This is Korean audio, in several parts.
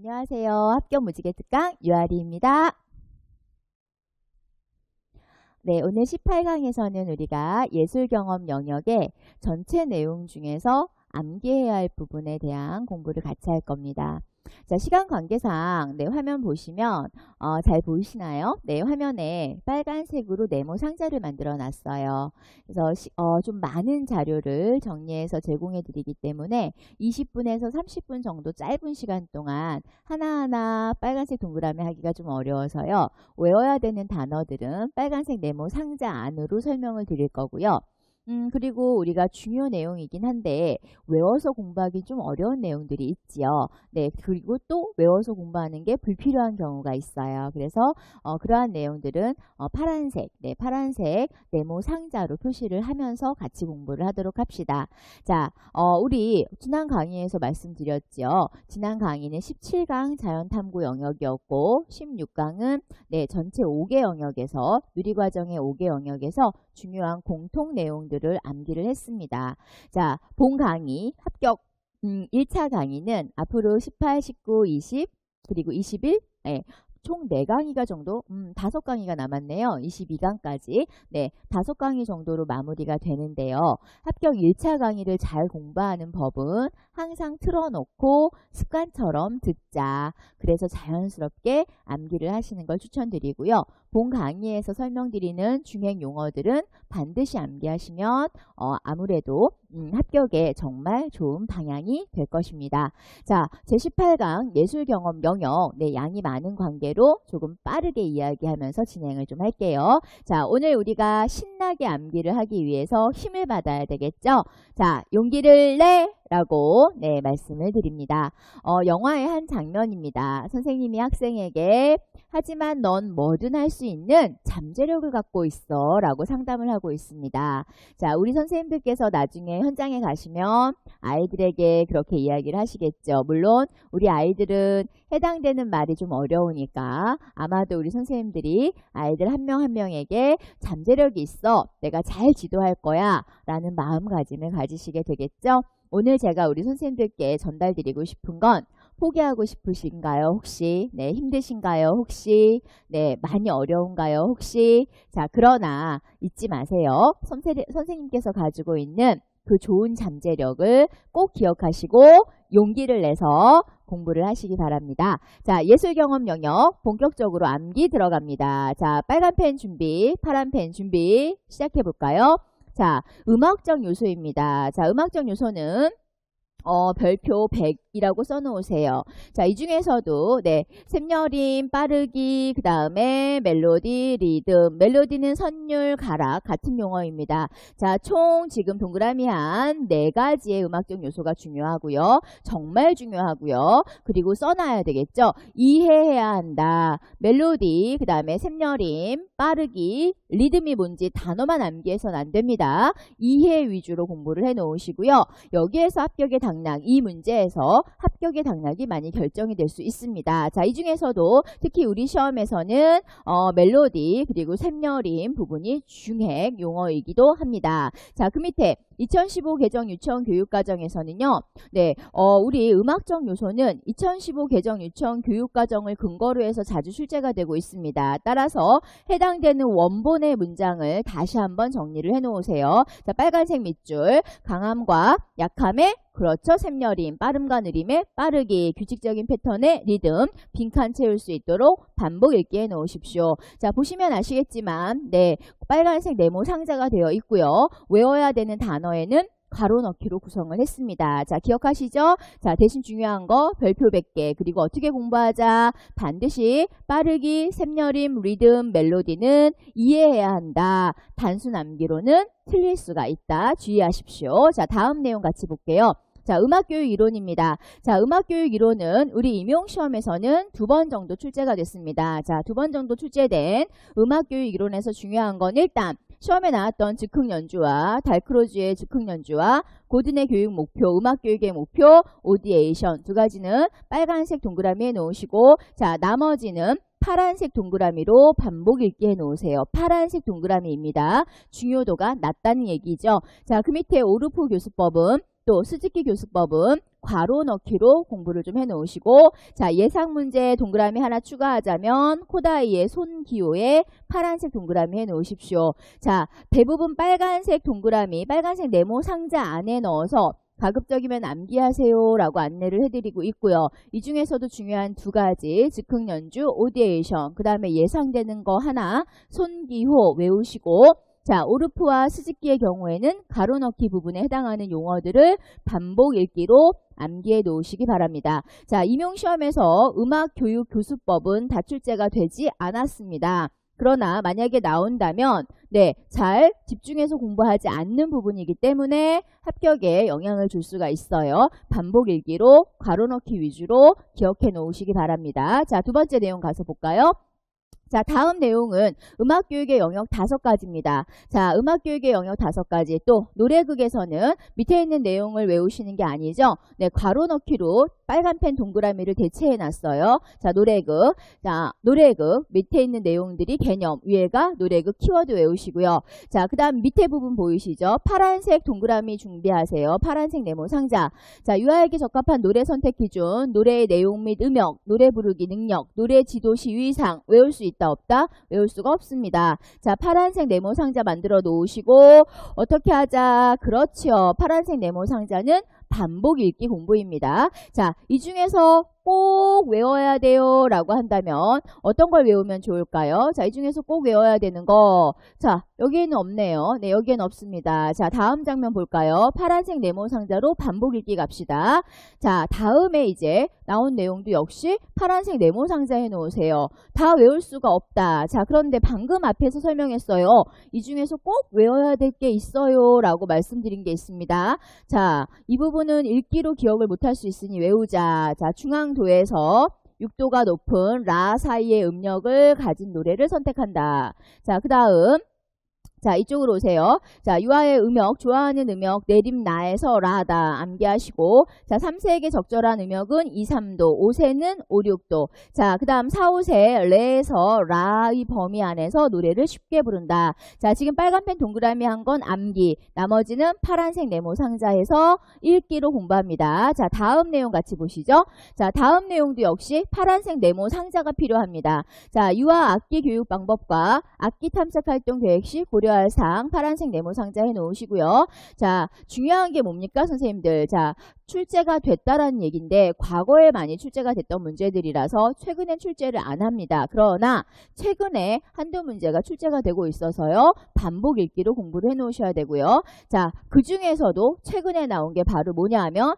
안녕하세요. 합격 무지개 특강 유아리입니다. 네, 오늘 18강에서는 우리가 예술 경험 영역의 전체 내용 중에서 암기해야 할 부분에 대한 공부를 같이 할 겁니다. 자, 시간 관계상 화면 보시면 잘 보이시나요? 네, 화면에 빨간색으로 네모 상자를 만들어 놨어요. 그래서 좀 많은 자료를 정리해서 제공해 드리기 때문에 20분에서 30분 정도 짧은 시간 동안 하나하나 빨간색 동그라미 하기가 좀 어려워서요. 외워야 되는 단어들은 빨간색 네모 상자 안으로 설명을 드릴 거고요. 그리고 우리가 중요 내용이긴 한데 외워서 공부하기 좀 어려운 내용들이 있지요. 네, 그리고 또 외워서 공부하는 게 불필요한 경우가 있어요. 그래서 그러한 내용들은 파란색 네모 상자로 표시를 하면서 같이 공부를 하도록 합시다. 자, 우리 지난 강의에서 말씀드렸죠. 지난 강의는 17강 자연탐구 영역이었고 16강은 전체 5개 영역에서 누리과정의 5개 영역에서 중요한 공통 내용들을 암기를 했습니다. 자, 본 강의 합격 1차 강의는 앞으로 18, 19, 20 그리고 21 총 4강의가 정도 5강의가 남았네요. 22강까지 5강의 정도로 마무리가 되는데요. 합격 1차 강의를 잘 공부하는 법은 항상 틀어놓고 습관처럼 듣자. 그래서 자연스럽게 암기를 하시는 걸 추천드리고요. 본 강의에서 설명드리는 중행 용어들은 반드시 암기하시면 아무래도 합격에 정말 좋은 방향이 될 것입니다. 자, 제18강 예술경험 영역 양이 많은 관계로 조금 빠르게 이야기하면서 진행을 좀 할게요. 자, 오늘 우리가 신나게 암기를 하기 위해서 힘을 받아야 되겠죠? 자, 용기를 내! 라고 말씀을 드립니다. 영화의 한 장면입니다. 선생님이 학생에게 하지만 넌 뭐든 할 수 있는 잠재력을 갖고 있어 라고 상담을 하고 있습니다. 자, 우리 선생님들께서 나중에 현장에 가시면 아이들에게 그렇게 이야기를 하시겠죠. 물론 우리 아이들은 해당되는 말이 좀 어려우니까 아마도 우리 선생님들이 아이들 한 명 한 명에게 잠재력이 있어 내가 잘 지도할 거야 라는 마음가짐을 가지시게 되겠죠. 오늘 제가 우리 선생님들께 전달드리고 싶은 건 포기하고 싶으신가요? 혹시? 힘드신가요? 혹시? 많이 어려운가요? 혹시? 자, 그러나 잊지 마세요. 선생님께서 가지고 있는 그 좋은 잠재력을 꼭 기억하시고 용기를 내서 공부를 하시기 바랍니다. 자, 예술경험 영역 본격적으로 암기 들어갑니다. 자, 빨간 펜 준비, 파란 펜 준비 시작해 볼까요? 자, 음악적 요소입니다. 자, 음악적 요소는 별표 100이라고 써놓으세요. 자, 이 중에서도 샘여림, 빠르기, 그 다음에 멜로디, 리듬. 멜로디는 선율, 가락 같은 용어입니다. 자, 총 지금 동그라미 한 4가지의 음악적 요소가 중요하고요. 정말 중요하고요. 그리고 써놔야 되겠죠. 이해해야 한다. 멜로디, 그 다음에 샘여림, 빠르기, 리듬이 뭔지 단어만 암기해서는 안 됩니다. 이해 위주로 공부를 해 놓으시고요. 여기에서 합격의 당락, 이 문제에서 합격의 당락이 많이 결정이 될 수 있습니다. 자, 이 중에서도 특히 우리 시험에서는 멜로디 그리고 샘여림 부분이 중핵 용어이기도 합니다. 자, 그 밑에 2015 개정 유치원 교육과정에서는요. 우리 음악적 요소는 2015 개정 유치원 교육과정을 근거로 해서 자주 출제가 되고 있습니다. 따라서 해당되는 원본의 문장을 다시 한번 정리를 해 놓으세요. 자, 빨간색 밑줄, 강함과 약함의 그렇죠. 샘여림, 빠름과 느림의 빠르기, 규칙적인 패턴의 리듬, 빈칸 채울 수 있도록 반복 읽기 해 놓으십시오. 자, 보시면 아시겠지만 빨간색 네모 상자가 되어 있고요. 외워야 되는 단어에는 가로 넣기로 구성을 했습니다. 자, 기억하시죠? 자, 대신 중요한 거 별표 100개. 그리고 어떻게 공부하자? 반드시 빠르기, 샘여림, 리듬, 멜로디는 이해해야 한다. 단순 암기로는 틀릴 수가 있다. 주의하십시오. 자, 다음 내용 같이 볼게요. 자, 음악교육 이론입니다. 자, 음악교육 이론은 우리 임용시험에서는 2번 정도 출제가 됐습니다. 자, 2번 정도 출제된 음악교육 이론에서 중요한 건 일단 시험에 나왔던 즉흥 연주와 달크로즈의 즉흥 연주와 고든의 교육 목표, 음악교육의 목표, 오디에이션 2가지는 빨간색 동그라미에 놓으시고 자, 나머지는 파란색 동그라미로 반복 읽기 해놓으세요. 파란색 동그라미입니다. 중요도가 낮다는 얘기죠. 자, 그 밑에 오르포 교수법은 또 스즈키 교수법은 괄호 넣기로 공부를 좀 해놓으시고, 자, 예상 문제 동그라미 하나 추가하자면 코다이의 손기호에 파란색 동그라미 해놓으십시오. 자, 대부분 빨간색 동그라미, 빨간색 네모 상자 안에 넣어서 가급적이면 암기하세요 라고 안내를 해드리고 있고요. 이 중에서도 중요한 두 가지, 즉흥 연주, 오디에이션, 그 다음에 예상되는 거 하나, 손기호 외우시고, 자, 오르프와 스즈키의 경우에는 가로 넣기 부분에 해당하는 용어들을 반복 읽기로 암기해 놓으시기 바랍니다. 자, 임용시험에서 음악교육교수법은 다 출제가 되지 않았습니다. 그러나 만약에 나온다면 네, 잘 집중해서 공부하지 않는 부분이기 때문에 합격에 영향을 줄 수가 있어요. 반복 읽기로 괄호 넣기 위주로 기억해 놓으시기 바랍니다. 자, 두 번째 내용 가서 볼까요? 자, 다음 내용은 음악교육의 영역 5가지입니다. 자, 음악교육의 영역 5가지. 또 노래극에서는 밑에 있는 내용을 외우시는 게 아니죠. 네, 괄호 넣기로 빨간 펜 동그라미를 대체해 놨어요. 자, 노래극. 자, 노래극 밑에 있는 내용들이 개념, 위에가 노래극 키워드 외우시고요. 자, 그 다음 밑에 부분 보이시죠? 파란색 동그라미 준비하세요. 파란색 네모 상자. 자, 유아에게 적합한 노래 선택 기준, 노래의 내용 및 음역, 노래 부르기 능력, 노래 지도시 유의사항 외울 수 있다 없다? 외울 수가 없습니다. 자, 파란색 네모 상자 만들어 놓으시고 어떻게 하자? 그렇죠. 파란색 네모 상자는 반복 읽기 공부입니다. 자, 이 중에서 꼭 외워야 돼요 라고 한다면 어떤 걸 외우면 좋을까요? 자, 이 중에서 꼭 외워야 되는 거. 자, 여기에는 없네요. 네, 여기에는 없습니다. 자, 다음 장면 볼까요? 파란색 네모 상자로 반복 읽기 갑시다. 자, 다음에 이제 나온 내용도 역시 파란색 네모 상자 해놓으세요. 다 외울 수가 없다. 자, 그런데 방금 앞에서 설명했어요. 이 중에서 꼭 외워야 될 게 있어요 라고 말씀드린 게 있습니다. 자, 이 부분은 읽기로 기억을 못할 수 있으니 외우자. 자, 중앙도에서 6도가 높은 라 사이의 음력을 가진 노래를 선택한다. 자, 그 다음 자, 이쪽으로 오세요. 자, 유아의 음역, 좋아하는 음역, 내림나에서 라다 암기하시고, 자, 3세에게 적절한 음역은 2, 3도, 5세는 5, 6도. 자, 그 다음 4, 5세 레에서 라의 범위 안에서 노래를 쉽게 부른다. 자, 지금 빨간 펜 동그라미 한 건 암기, 나머지는 파란색 네모 상자에서 읽기로 공부합니다. 자, 다음 내용 같이 보시죠. 자, 다음 내용도 역시 파란색 네모 상자가 필요합니다. 자, 유아 악기 교육 방법과 악기 탐색 활동 계획 시 고려 할 사항 파란색 네모 상자 해 놓으시고요. 자, 중요한 게 뭡니까 선생님들? 자, 출제가 됐다라는 얘기인데 과거에 많이 출제가 됐던 문제들이라서 최근엔 출제를 안 합니다. 그러나 최근에 한두 문제가 출제가 되고 있어서요. 반복 읽기로 공부를 해 놓으셔야 되고요. 자, 그 중에서도 최근에 나온 게 바로 뭐냐 하면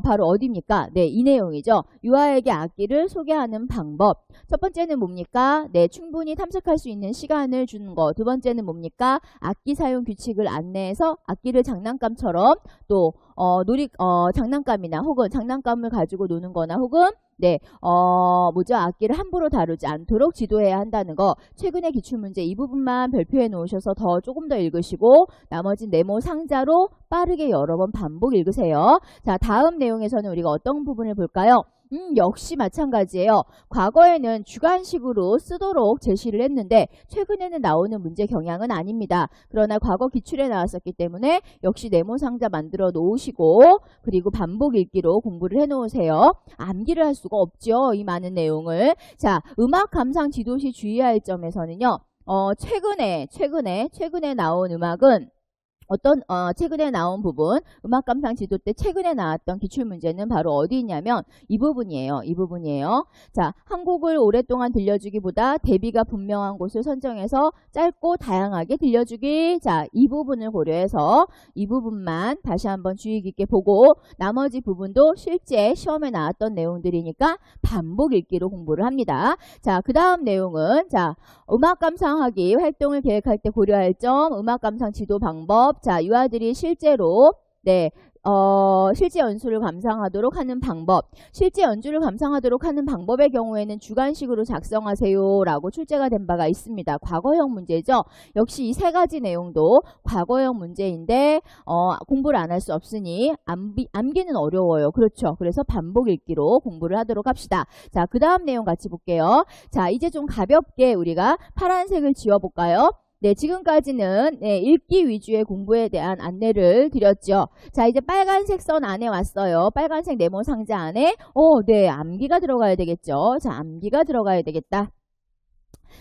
바로 어디입니까? 네, 이 내용이죠. 유아에게 악기를 소개하는 방법. 첫 번째는 뭡니까? 네, 충분히 탐색할 수 있는 시간을 주는 거. 두 번째는 뭡니까? 악기 사용 규칙을 안내해서 악기를 장난감처럼 또 장난감이나 혹은 장난감을 가지고 노는 거나 혹은 네, 악기를 함부로 다루지 않도록 지도해야 한다는 거. 최근의 기출문제 이 부분만 별표해 놓으셔서 조금 더 읽으시고 나머지 네모 상자로 빠르게 여러 번 반복 읽으세요. 자, 다음 내용에서는 우리가 어떤 부분을 볼까요? 역시 마찬가지예요. 과거에는 주관식으로 쓰도록 제시를 했는데 최근에는 나오는 문제 경향은 아닙니다. 그러나 과거 기출에 나왔었기 때문에 역시 네모 상자 만들어 놓으시고 그리고 반복 읽기로 공부를 해 놓으세요. 암기를 할 수가 없죠. 이 많은 내용을. 자, 음악 감상 지도 시 주의할 점에서는요. 최근에 나온 음악은 최근에 나온 부분, 음악 감상 지도 때 최근에 나왔던 기출문제는 바로 어디 있냐면 이 부분이에요. 이 부분이에요. 자, 한 곡을 오랫동안 들려주기보다 대비가 분명한 곳을 선정해서 짧고 다양하게 들려주기. 자, 이 부분을 고려해서 이 부분만 다시 한번 주의 깊게 보고 나머지 부분도 실제 시험에 나왔던 내용들이니까 반복 읽기로 공부를 합니다. 자, 그 다음 내용은 자, 음악 감상하기 활동을 계획할 때 고려할 점, 음악 감상 지도 방법. 자, 유아들이 실제로 실제 연주를 감상하도록 하는 방법. 실제 연주를 감상하도록 하는 방법의 경우에는 주관식으로 작성하세요 라고 출제가 된 바가 있습니다. 과거형 문제죠. 역시 이 세 가지 내용도 과거형 문제인데 공부를 안 할 수 없으니 암기는 어려워요. 그렇죠. 그래서 반복 읽기로 공부를 하도록 합시다. 자, 그 다음 내용 같이 볼게요. 자, 이제 좀 가볍게 우리가 파란색을 지워볼까요? 네, 지금까지는 네, 읽기 위주의 공부에 대한 안내를 드렸죠. 자, 이제 빨간색 선 안에 왔어요. 빨간색 네모 상자 안에 네, 암기가 들어가야 되겠죠. 자, 암기가 들어가야 되겠다.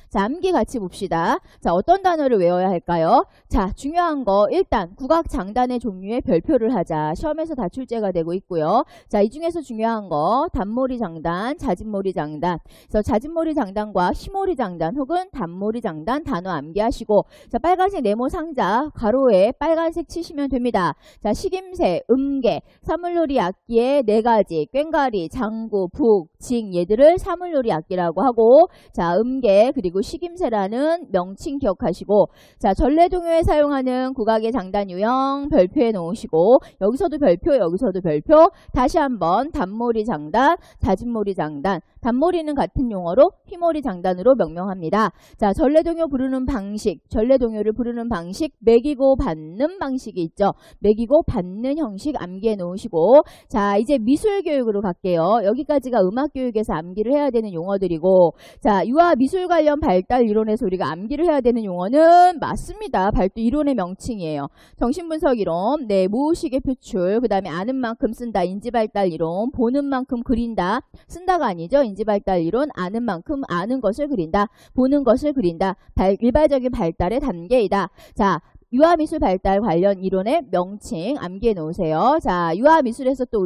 자, 암기 같이 봅시다. 자, 어떤 단어를 외워야 할까요? 자, 중요한 거 일단 국악 장단의 종류의 별표를 하자. 시험에서 다 출제가 되고 있고요. 자, 이 중에서 중요한 거 단모리 장단, 자진모리 장단. 그래서 자진모리 장단과 희모리 장단 혹은 단모리 장단 단어 암기하시고, 자, 빨간색 네모 상자 가로에 빨간색 치시면 됩니다. 자, 식임새, 음계, 사물놀이 악기의 4가지, 꽹과리, 장구, 북, 징 얘들을 사물놀이 악기라고 하고, 자, 음계 그리고 식임새라는 명칭 기억하시고, 자, 전래동요에 사용하는 국악의 장단 유형 별표에 놓으시고, 여기서도 별표, 여기서도 별표. 다시 한번 단모리 장단, 자진모리 장단. 단모리는 같은 용어로 휘모리 장단으로 명명합니다. 자, 전래동요 부르는 방식, 전래동요를 부르는 방식, 매기고 받는 방식이 있죠. 매기고 받는 형식 암기해 놓으시고, 자, 이제 미술교육으로 갈게요. 여기까지가 음악교육에서 암기를 해야 되는 용어들이고, 자, 유아 미술 관련 발달 이론에서 우리가 암기를 해야 되는 용어는 맞습니다. 발달 이론의 명칭이에요. 정신분석 이론, 네, 무의식의 표출, 그 다음에 아는 만큼 쓴다, 인지발달 이론, 보는 만큼 그린다, 쓴다가 아니죠. 인지발달 이론, 아는 만큼 아는 것을 그린다, 보는 것을 그린다, 일반적인 발달의 단계이다. 자, 유아미술 발달 관련 이론의 명칭 암기해 놓으세요. 자, 유아미술에서 또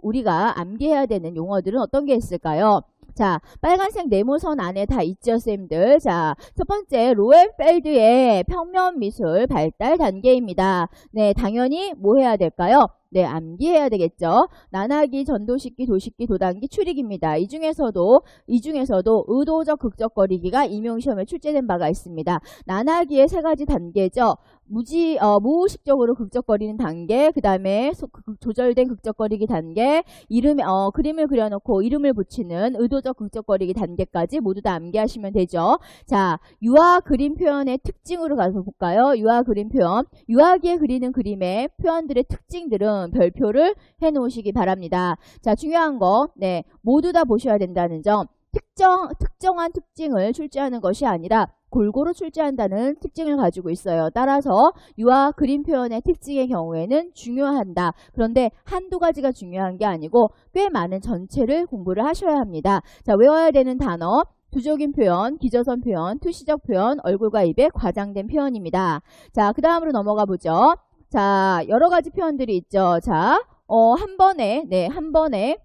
우리가 암기해야 되는 용어들은 어떤 게 있을까요? 자, 빨간색 네모선 안에 다 있죠, 쌤들. 자, 첫 번째 로엔펠드의 평면 미술 발달 단계입니다. 네, 당연히 뭐 해야 될까요? 네, 암기해야 되겠죠. 난하기, 전도식기, 도식기, 도단기, 추리기입니다. 이 중에서도 의도적 극적거리기가 임용시험에 출제된 바가 있습니다. 난하기의 3가지 단계죠. 무의식적으로 극적거리는 단계, 그 다음에 조절된 극적거리기 단계, 그림을 그려놓고 이름을 붙이는 의도적 극적거리기 단계까지 모두 다 암기하시면 되죠. 자, 유아 그림 표현의 특징으로 가서 볼까요? 유아 그림 표현. 유아기에 그리는 그림의 표현들의 특징들은 별표를 해 놓으시기 바랍니다. 자, 중요한 거, 네, 모두 다 보셔야 된다는 점. 특정한 특징을 출제하는 것이 아니라 골고루 출제한다는 특징을 가지고 있어요. 따라서 유아 그림 표현의 특징의 경우에는 중요한다. 그런데 한두 가지가 중요한 게 아니고 꽤 많은 전체를 공부를 하셔야 합니다. 자, 외워야 되는 단어. 두적인 표현, 기저선 표현, 투시적 표현, 얼굴과 입에 과장된 표현입니다. 자, 그 다음으로 넘어가 보죠. 자, 여러 가지 표현들이 있죠. 자, 한 번에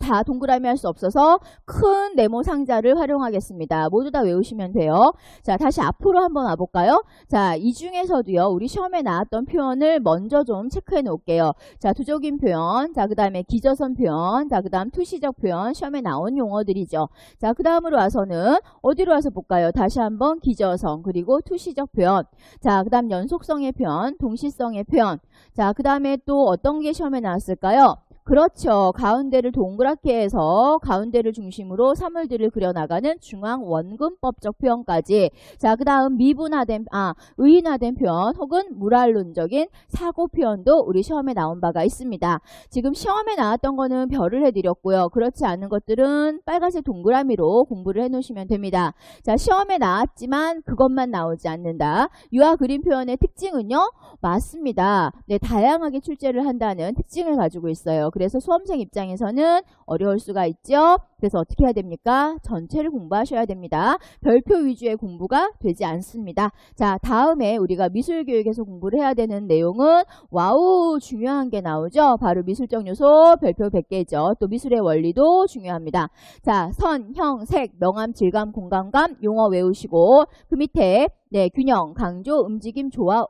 다 동그라미 할 수 없어서 큰 네모 상자를 활용하겠습니다. 모두 다 외우시면 돼요. 자, 다시 앞으로 한번 와볼까요? 자, 이 중에서도요, 우리 시험에 나왔던 표현을 먼저 좀 체크해 놓을게요. 자, 두적인 표현, 자, 그 다음에 기저선 표현, 자, 그 다음 투시적 표현, 시험에 나온 용어들이죠. 자, 그 다음으로 와서는 어디로 와서 볼까요? 다시 한번 기저선, 그리고 투시적 표현. 자, 그 다음 연속성의 표현, 동시성의 표현. 자, 그 다음에 또 어떤 게 시험에 나왔을까요? 그렇죠. 가운데를 동그랗게 해서 가운데를 중심으로 사물들을 그려나가는 중앙 원근법적 표현까지. 자, 그 다음 의인화된 표현 혹은 무랄론적인 사고 표현도 우리 시험에 나온 바가 있습니다. 지금 시험에 나왔던 거는 별을 해드렸고요. 그렇지 않은 것들은 빨간색 동그라미로 공부를 해놓으시면 됩니다. 자, 시험에 나왔지만 그것만 나오지 않는다. 유아 그림 표현의 특징은요? 맞습니다. 네, 다양하게 출제를 한다는 특징을 가지고 있어요. 그래서 수험생 입장에서는 어려울 수가 있죠. 그래서 어떻게 해야 됩니까? 전체를 공부하셔야 됩니다. 별표 위주의 공부가 되지 않습니다. 자, 다음에 우리가 미술교육에서 공부를 해야 되는 내용은 와우 중요한 게 나오죠. 바로 미술적 요소 별표 100개죠. 또 미술의 원리도 중요합니다. 자, 선, 형, 색, 명암, 질감, 공간감 용어 외우시고 그 밑에 네, 균형, 강조, 움직임, 조화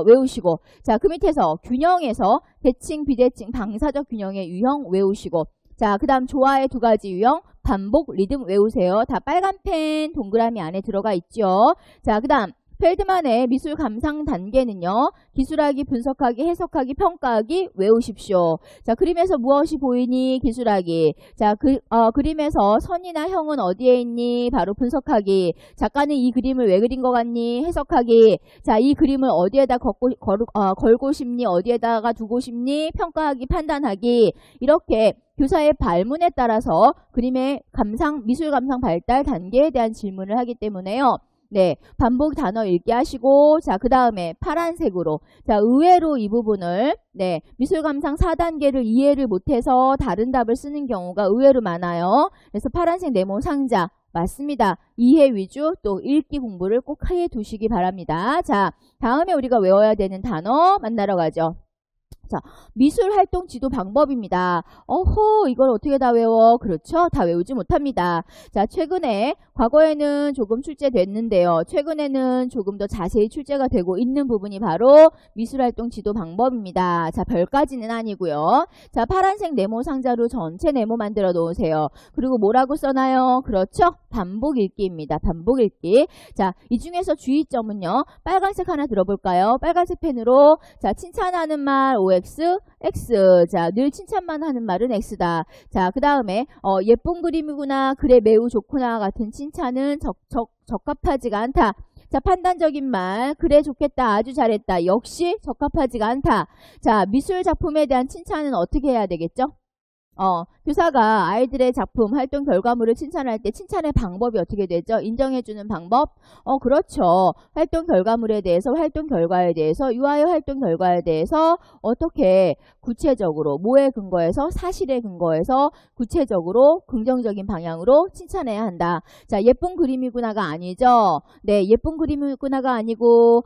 외우시고, 자, 그 밑에서 균형에서 대칭, 비대칭, 방사적 균형의 유형 외우시고, 자, 그 다음 조화의 2가지 유형, 반복, 리듬 외우세요. 다 빨간 펜 동그라미 안에 들어가 있죠. 자, 그 다음 펠드만의 미술 감상 단계는요. 기술하기, 분석하기, 해석하기, 평가하기 외우십시오. 자, 그림에서 무엇이 보이니? 기술하기. 자, 그림에서 선이나 형은 어디에 있니? 바로 분석하기. 작가는 이 그림을 왜 그린 것 같니? 해석하기. 자, 이 그림을 어디에다 걸고 싶니? 어디에다가 두고 싶니? 평가하기, 판단하기. 이렇게 교사의 발문에 따라서 그림의 미술 감상 발달 단계에 대한 질문을 하기 때문에요. 네, 반복 단어 읽기 하시고, 자, 그 다음에 파란색으로. 자, 의외로 이 부분을, 네, 미술감상 4단계를 이해를 못해서 다른 답을 쓰는 경우가 의외로 많아요. 그래서 파란색 네모 상자. 맞습니다. 이해 위주 또 읽기 공부를 꼭 해 두시기 바랍니다. 자, 다음에 우리가 외워야 되는 단어 만나러 가죠. 자, 미술활동 지도 방법입니다. 어허, 이걸 어떻게 다 외워? 그렇죠? 다 외우지 못합니다. 자, 최근에, 과거에는 조금 출제됐는데요. 최근에는 조금 더 자세히 출제가 되고 있는 부분이 바로 미술활동 지도 방법입니다. 자, 별까지는 아니고요. 자, 파란색 네모 상자로 전체 네모 만들어 놓으세요. 그리고 뭐라고 써놔요? 그렇죠? 반복 읽기입니다. 반복 읽기. 자, 이 중에서 주의점은요. 빨간색 하나 들어볼까요? 빨간색 펜으로, 자, 칭찬하는 말, OX, X. 자, 늘 칭찬만 하는 말은 X다. 자, 그 다음에 예쁜 그림이구나, 그래 매우 좋구나 같은 칭찬은 적합하지가 않다. 자, 판단적인 말, 그래 좋겠다, 아주 잘했다, 역시 적합하지가 않다. 자, 미술 작품에 대한 칭찬은 어떻게 해야 되겠죠? 교사가 아이들의 작품, 활동 결과물을 칭찬할 때 칭찬의 방법이 어떻게 되죠? 인정해주는 방법? 그렇죠. 활동 결과물에 대해서, 활동 결과에 대해서, 유아의 활동 결과에 대해서 어떻게 구체적으로, 뭐에 근거해서, 사실에 근거해서 구체적으로 긍정적인 방향으로 칭찬해야 한다. 자, 예쁜 그림이구나가 아니죠. 네, 예쁜 그림이구나가 아니고,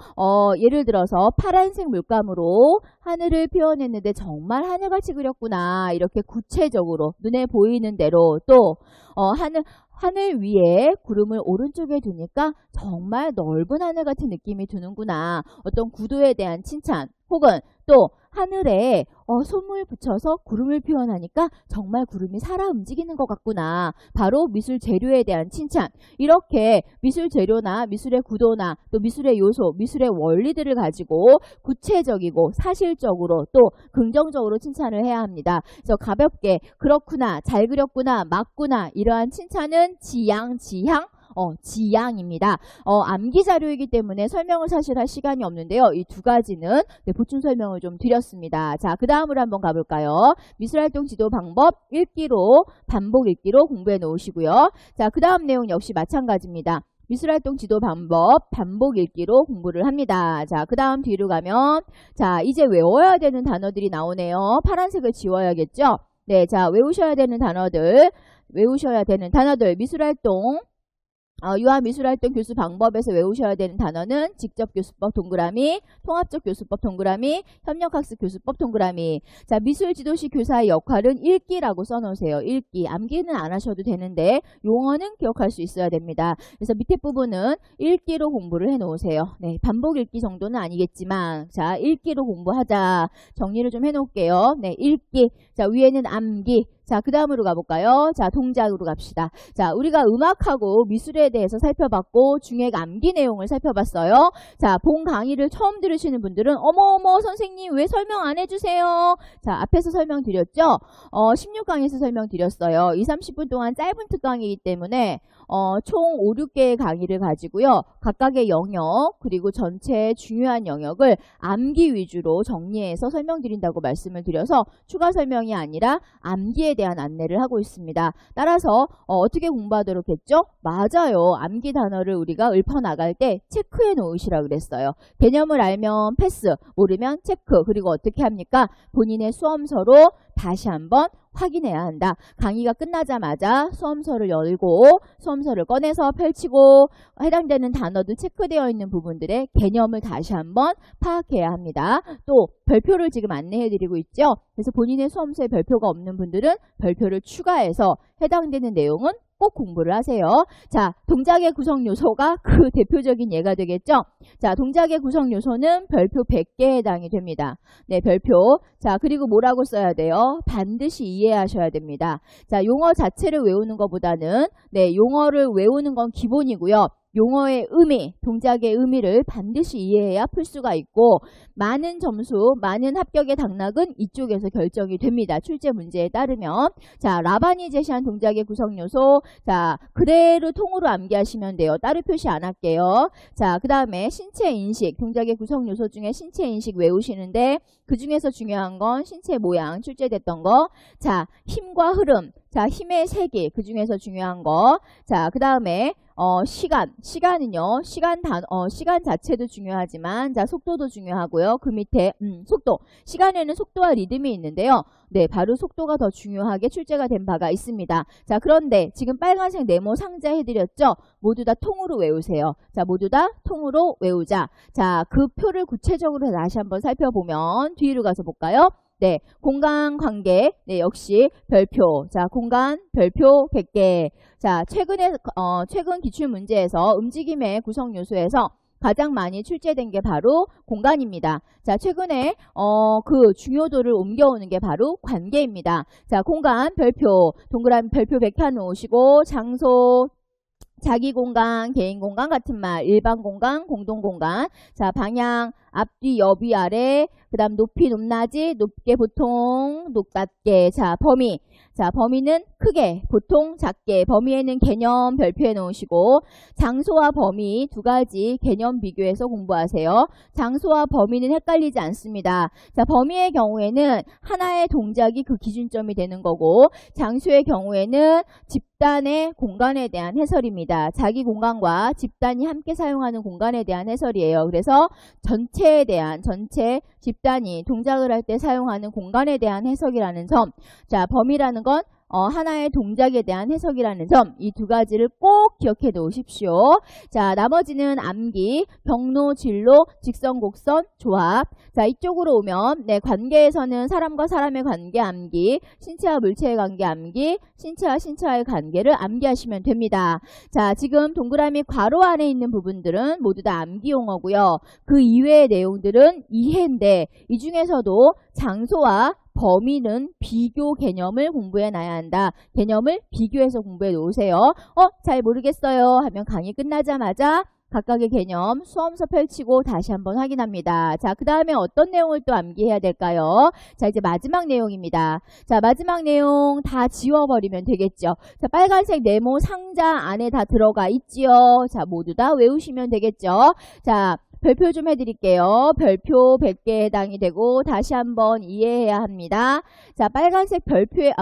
예를 들어서 파란색 물감으로 하늘을 표현했는데 정말 하늘같이 그렸구나. 이렇게 구체적으로 눈에 보이는 대로 또 하늘 위에 구름을 오른쪽에 두니까 정말 넓은 하늘 같은 느낌이 드는구나. 어떤 구도에 대한 칭찬 혹은 또 하늘에 솜을 붙여서 구름을 표현하니까 정말 구름이 살아 움직이는 것 같구나. 바로 미술 재료에 대한 칭찬. 이렇게 미술 재료나 미술의 구도나 또 미술의 요소, 미술의 원리들을 가지고 구체적이고 사실적으로 또 긍정적으로 칭찬을 해야 합니다. 그래서 가볍게 그렇구나, 잘 그렸구나, 맞구나 이러한 칭찬은 지양입니다. 암기 자료이기 때문에 설명을 사실 할 시간이 없는데요. 이 두 가지는 보충 설명을 좀 드렸습니다. 자, 그 다음으로 한번 가볼까요? 미술활동 지도 방법 읽기로, 반복 읽기로 공부해 놓으시고요. 자, 그 다음 내용 역시 마찬가지입니다. 미술활동 지도 방법, 반복 읽기로 공부를 합니다. 자, 그 다음 뒤로 가면, 자, 이제 외워야 되는 단어들이 나오네요. 파란색을 지워야겠죠? 네, 자, 외우셔야 되는 단어들, 미술활동, 유아미술활동 교수 방법에서 외우셔야 되는 단어는 직접교수법 동그라미, 통합적교수법 동그라미, 협력학습 교수법 동그라미. 자, 미술지도시 교사의 역할은 읽기라고 써놓으세요. 읽기. 암기는 안 하셔도 되는데 용어는 기억할 수 있어야 됩니다. 그래서 밑에 부분은 읽기로 공부를 해놓으세요. 네, 반복 읽기 정도는 아니겠지만 자, 읽기로 공부하자. 정리를 좀 해놓을게요. 네, 읽기. 자, 위에는 암기. 자, 그 다음으로 가볼까요? 자, 동작으로 갑시다. 자, 우리가 음악하고 미술에 대해서 살펴봤고 중액 암기 내용을 살펴봤어요. 자, 본 강의를 처음 들으시는 분들은 어머 선생님 왜 설명 안 해주세요? 자, 앞에서 설명드렸죠? 16강에서 설명드렸어요. 20-30분 동안 짧은 특강이기 때문에 총 5, 6개의 강의를 가지고요. 각각의 영역 그리고 전체 중요한 영역을 암기 위주로 정리해서 설명드린다고 말씀을 드려서 추가 설명이 아니라 암기에 대한 안내를 하고 있습니다. 따라서 어떻게 공부하도록 했죠? 맞아요. 암기 단어를 우리가 읊어나갈 때 체크해 놓으시라 그랬어요. 개념을 알면 패스, 모르면 체크. 그리고 어떻게 합니까? 본인의 수험서로 다시 한번 확인해야 한다. 강의가 끝나자마자 수험서를 열고 수험서를 꺼내서 펼치고 해당되는 단어도 체크되어 있는 부분들의 개념을 다시 한번 파악해야 합니다. 또 별표를 지금 안내해드리고 있죠. 그래서 본인의 수험서에 별표가 없는 분들은 별표를 추가해서 해당되는 내용은 꼭 공부를 하세요. 자, 동작의 구성 요소가 그 대표적인 예가 되겠죠. 자, 동작의 구성 요소는 별표 100개에 해당이 됩니다. 네, 별표. 자, 그리고 뭐라고 써야 돼요? 반드시 이해하셔야 됩니다. 자, 용어 자체를 외우는 것보다는 네, 용어를 외우는 건 기본이고요. 용어의 의미, 동작의 의미를 반드시 이해해야 풀 수가 있고 많은 점수, 많은 합격의 당락은 이쪽에서 결정이 됩니다. 출제 문제에 따르면. 자, 라반이 제시한 동작의 구성 요소. 자, 그대로 통으로 암기하시면 돼요. 따로 표시 안 할게요. 자, 그 다음에 신체 인식, 동작의 구성 요소 중에 신체 인식 외우시는데 그 중에서 중요한 건 신체 모양 출제됐던 거. 자, 힘과 흐름. 자, 힘의 세기. 그 중에서 중요한 거. 자, 그 다음에 시간은요. 시간 자체도 중요하지만 자, 속도도 중요하고요. 그 밑에 속도. 시간에는 속도와 리듬이 있는데요. 네, 바로 속도가 더 중요하게 출제가 된 바가 있습니다. 자, 그런데 지금 빨간색 네모 상자 해드렸죠? 모두 다 통으로 외우세요. 자, 모두 다 통으로 외우자. 자, 그 표를 구체적으로 다시 한번 살펴보면 뒤로 가서 볼까요? 네, 공간 관계, 네, 역시 별표. 자, 공간 별표 100개. 자, 최근 기출 문제에서 움직임의 구성 요소에서 가장 많이 출제된 게 바로 공간입니다. 자, 최근에 그 중요도를 옮겨오는 게 바로 관계입니다. 자, 공간 별표, 동그라미 별표 100개 놓으시고 장소, 자기 공간, 개인 공간 같은 말, 일반 공간, 공동 공간. 자, 방향, 앞뒤, 옆위, 아래. 그 다음 높이, 높낮이, 높게, 보통, 높낮게. 자, 범위. 자, 범위는 크게, 보통, 작게. 범위에는 개념 별표해 놓으시고 장소와 범위 두 가지 개념 비교해서 공부하세요. 장소와 범위는 헷갈리지 않습니다. 자, 범위의 경우에는 하나의 동작이 그 기준점이 되는 거고 장소의 경우에는 집단의 공간에 대한 해설입니다. 자기 공간과 집단이 함께 사용하는 공간에 대한 해설이에요. 그래서 전체 집단이 동작을 할 때 사용하는 공간에 대한 해석이라는 점. 자, 범위라는 건 하나의 동작에 대한 해석이라는 점, 이 두 가지를 꼭 기억해 놓으십시오. 자, 나머지는 암기, 경로, 진로, 직선, 곡선, 조합. 자, 이쪽으로 오면 네, 관계에서는 사람과 사람의 관계 암기, 신체와 물체의 관계 암기, 신체와 신체와의 관계를 암기하시면 됩니다. 자, 지금 동그라미 괄호 안에 있는 부분들은 모두 다 암기 용어고요. 그 이외의 내용들은 이해인데 이 중에서도 장소와 범위는 비교 개념을 공부해 놔야 한다. 개념을 비교해서 공부해 놓으세요. 잘 모르겠어요 하면 강의 끝나자마자 각각의 개념 수험서 펼치고 다시 한번 확인합니다. 자, 그 다음에 어떤 내용을 또 암기해야 될까요? 자, 이제 마지막 내용입니다. 자, 마지막 내용 다 지워버리면 되겠죠. 자, 빨간색 네모 상자 안에 다 들어가 있지요. 자, 모두 다 외우시면 되겠죠. 자, 별표 좀 해드릴게요. 별표 100개에 해당이 되고 다시 한번 이해해야 합니다. 자, 빨간색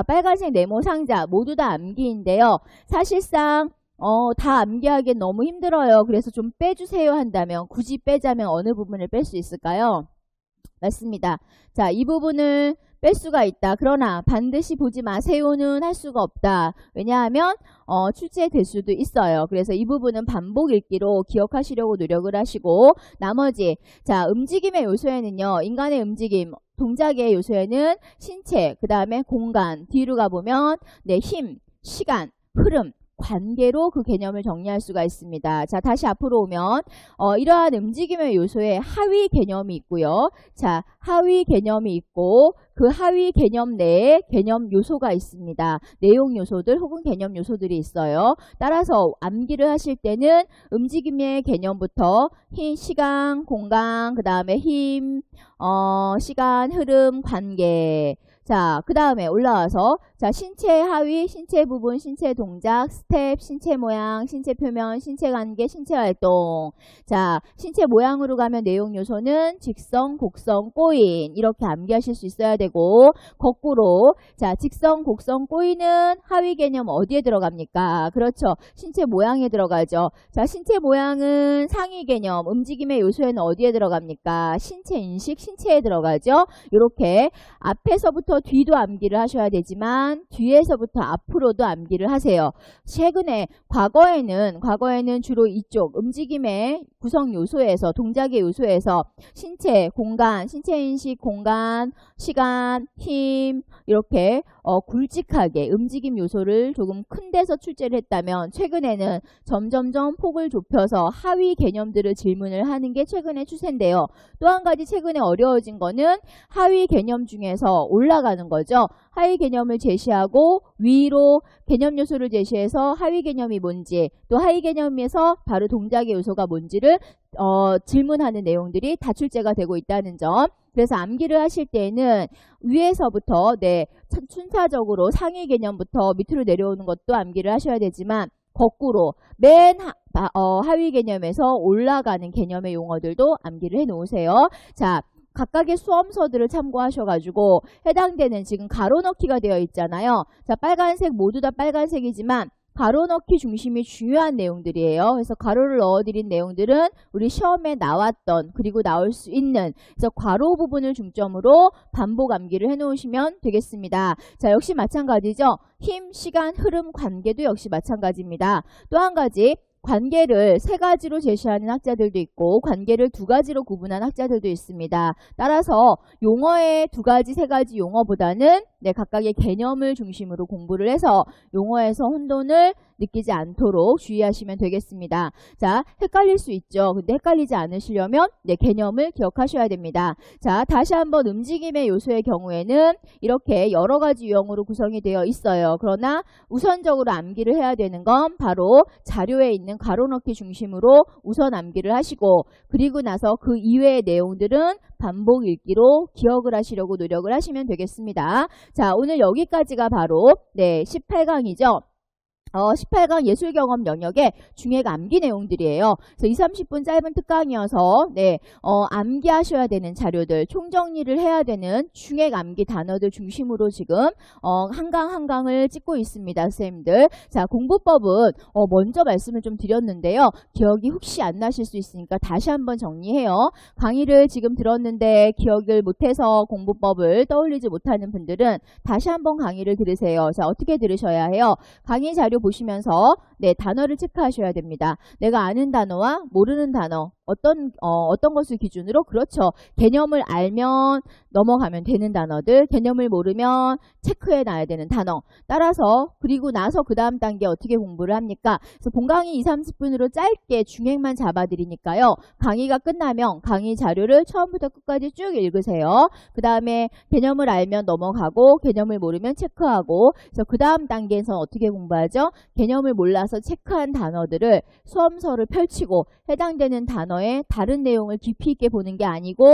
빨간색 네모 상자 모두 다 암기인데요. 사실상 다 암기하기엔 너무 힘들어요. 그래서 좀 빼주세요 한다면 굳이 빼자면 어느 부분을 뺄 수 있을까요? 맞습니다. 자, 이 부분을 뺄 수가 있다. 그러나 반드시 보지 마세요는 할 수가 없다. 왜냐하면 출제될 수도 있어요. 그래서 이 부분은 반복 읽기로 기억하시려고 노력을 하시고 나머지 자, 움직임의 요소에는요. 인간의 움직임, 동작의 요소에는 신체, 그 다음에 공간, 뒤로 가보면 네, 힘, 시간, 흐름, 관계로 그 개념을 정리할 수가 있습니다. 자, 다시 앞으로 오면 이러한 움직임의 요소에 하위 개념이 있고요. 자, 하위 개념이 있고 그 하위 개념 내에 개념 요소가 있습니다. 내용 요소들 혹은 개념 요소들이 있어요. 따라서 암기를 하실 때는 움직임의 개념부터 시간, 공간, 그 다음에 힘, 시간, 흐름, 관계. 자, 그 다음에 올라와서 자, 신체 하위, 신체 부분, 신체 동작, 스텝, 신체 모양, 신체 표면, 신체 관계, 신체 활동. 자, 신체 모양으로 가면 내용 요소는 직선, 곡선, 꼬인 이렇게 암기하실 수 있어야 되고 거꾸로 자, 직선, 곡선, 꼬인은 하위 개념 어디에 들어갑니까? 그렇죠. 신체 모양에 들어가죠. 자, 신체 모양은 상위 개념, 움직임의 요소에는 어디에 들어갑니까? 신체 인식, 신체에 들어가죠. 이렇게 앞에서부터 뒤도 암기를 하셔야 되지만 뒤에서부터 앞으로도 암기를 하세요. 과거에는 주로 이쪽 움직임의 구성 요소에서 동작의 요소에서 신체, 공간, 신체 인식, 공간, 시간, 힘 이렇게 굵직하게 움직임 요소를 조금 큰 데서 출제를 했다면 최근에는 점점점 폭을 좁혀서 하위 개념들을 질문을 하는 게 최근의 추세인데요. 또 한 가지 최근에 어려워진 거는 하위 개념 중에서 올라가는 거죠. 하위 개념을 제시하고 위로 개념 요소를 제시해서 하위 개념이 뭔지 또 하위 개념에서 바로 동작의 요소가 뭔지를 질문하는 내용들이 다 출제가 되고 있다는 점. 그래서 암기를 하실 때에는 위에서부터 네, 순차적으로 상위 개념부터 밑으로 내려오는 것도 암기를 하셔야 되지만 거꾸로 맨 하위 개념에서 올라가는 개념의 용어들도 암기를 해 놓으세요. 자, 각각의 수험서들을 참고하셔가지고 해당되는 지금 가로넣기가 되어 있잖아요. 자, 빨간색 모두 다 빨간색이지만 가로넣기 중심이 중요한 내용들이에요. 그래서 가로를 넣어드린 내용들은 우리 시험에 나왔던 그리고 나올 수 있는 그래서 괄호 부분을 중점으로 반복 암기를 해놓으시면 되겠습니다. 자, 역시 마찬가지죠. 힘, 시간, 흐름, 관계도 역시 마찬가지입니다. 또 한 가지 관계를 3가지로 제시하는 학자들도 있고 관계를 2가지로 구분한 학자들도 있습니다. 따라서 용어의 2가지, 3가지 용어보다는 각각의 개념을 중심으로 공부를 해서 용어에서 혼돈을 느끼지 않도록 주의하시면 되겠습니다. 자, 헷갈릴 수 있죠. 근데 헷갈리지 않으시려면 개념을 기억하셔야 됩니다. 자, 다시 한번 움직임의 요소의 경우에는 이렇게 여러 가지 유형으로 구성이 되어 있어요. 그러나 우선적으로 암기를 해야 되는 건 바로 자료에 있는 가로넣기 중심으로 우선 암기를 하시고 그리고 나서 그 이외의 내용들은 반복 읽기로 기억을 하시려고 노력을 하시면 되겠습니다. 자, 오늘 여기까지가 바로 18강이죠. 18강 예술경험 영역의 중액 암기 내용들이에요. 그래서 20-30분 짧은 특강이어서 암기하셔야 되는 자료들, 총정리를 해야 되는 중액 암기 단어들 중심으로 지금 한 강 한 강을 찍고 있습니다. 선생님들. 자, 공부법은 먼저 말씀을 좀 드렸는데요. 기억이 혹시 안 나실 수 있으니까 다시 한번 정리해요. 강의를 지금 들었는데 기억을 못해서 공부법을 떠올리지 못하는 분들은 다시 한번 강의를 들으세요. 자, 어떻게 들으셔야 해요? 강의 자료 보시면서 단어를 체크하셔야 됩니다. 내가 아는 단어와 모르는 단어 어떤 것을 기준으로 그렇죠. 개념을 알면 넘어가면 되는 단어들, 개념을 모르면 체크해 놔야 되는 단어. 따라서 그리고 나서 그 다음 단계 어떻게 공부를 합니까? 그래서 본강의 20-30분으로 짧게 중액만 잡아드리니까요. 강의가 끝나면 강의 자료를 처음부터 끝까지 쭉 읽으세요. 그 다음에 개념을 알면 넘어가고 개념을 모르면 체크하고 그래서 그 다음 단계에서는 어떻게 공부하죠? 개념을 몰라서 체크한 단어들을 수험서를 펼치고 해당되는 단어의 다른 내용을 깊이 있게 보는 게 아니고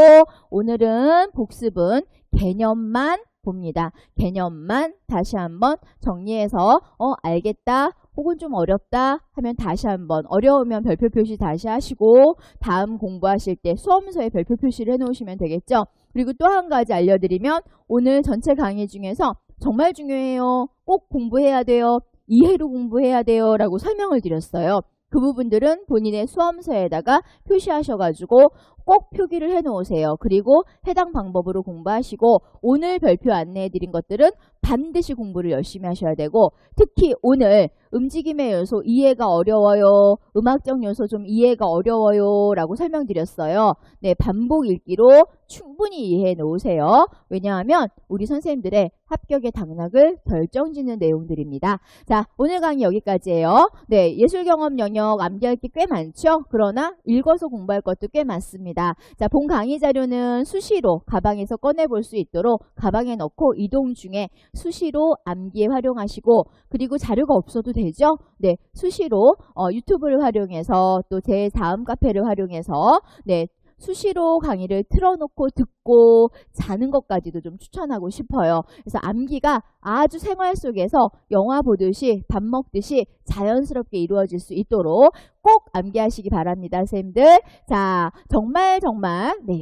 오늘은 복습은 개념만 봅니다. 개념만 다시 한번 정리해서 알겠다 혹은 좀 어렵다 하면 다시 한번 어려우면 별표 표시 다시 하시고 다음 공부하실 때 수험서에 별표 표시를 해놓으시면 되겠죠. 그리고 또 한 가지 알려드리면 오늘 전체 강의 중에서 정말 중요해요. 꼭 공부해야 돼요. 이해로 공부해야 돼요 라고 설명을 드렸어요. 그 부분들은 본인의 수험서에다가 표시하셔가지고 꼭 표기를 해놓으세요. 그리고 해당 방법으로 공부하시고 오늘 별표 안내해드린 것들은 반드시 공부를 열심히 하셔야 되고 특히 오늘 움직임의 요소 이해가 어려워요. 음악적 요소 좀 이해가 어려워요 라고 설명드렸어요. 반복 읽기로 충분히 이해해 놓으세요. 왜냐하면 우리 선생님들의 합격의 당락을 결정짓는 내용들입니다. 자, 오늘 강의 여기까지예요. 예술경험 영역 암기할 게 꽤 많죠? 그러나 읽어서 공부할 것도 꽤 많습니다. 자, 본 강의 자료는 수시로 가방에서 꺼내볼 수 있도록 가방에 넣고 이동 중에 수시로 암기에 활용하시고 그리고 자료가 없어도 되죠? 수시로 유튜브를 활용해서 또 제 다음 카페를 활용해서 수시로 강의를 틀어놓고 듣고 자는 것까지도 좀 추천하고 싶어요. 그래서 암기가 아주 생활 속에서 영화 보듯이 밥 먹듯이 자연스럽게 이루어질 수 있도록 꼭 암기하시기 바랍니다. 선생님들. 자, 정말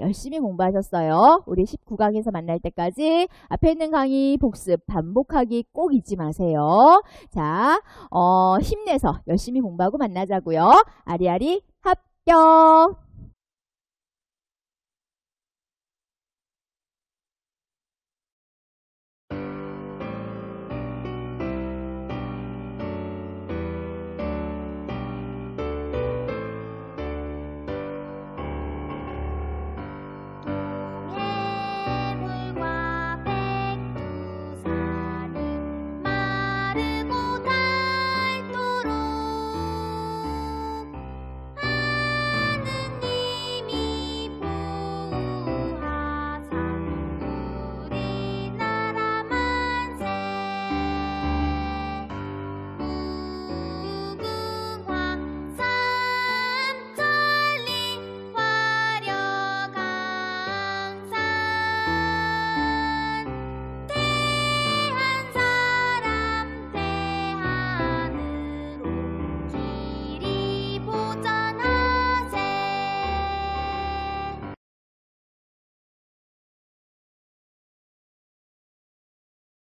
열심히 공부하셨어요. 우리 19강에서 만날 때까지 앞에 있는 강의 복습 반복하기 꼭 잊지 마세요. 자, 힘내서 열심히 공부하고 만나자고요. 아리아리 합격!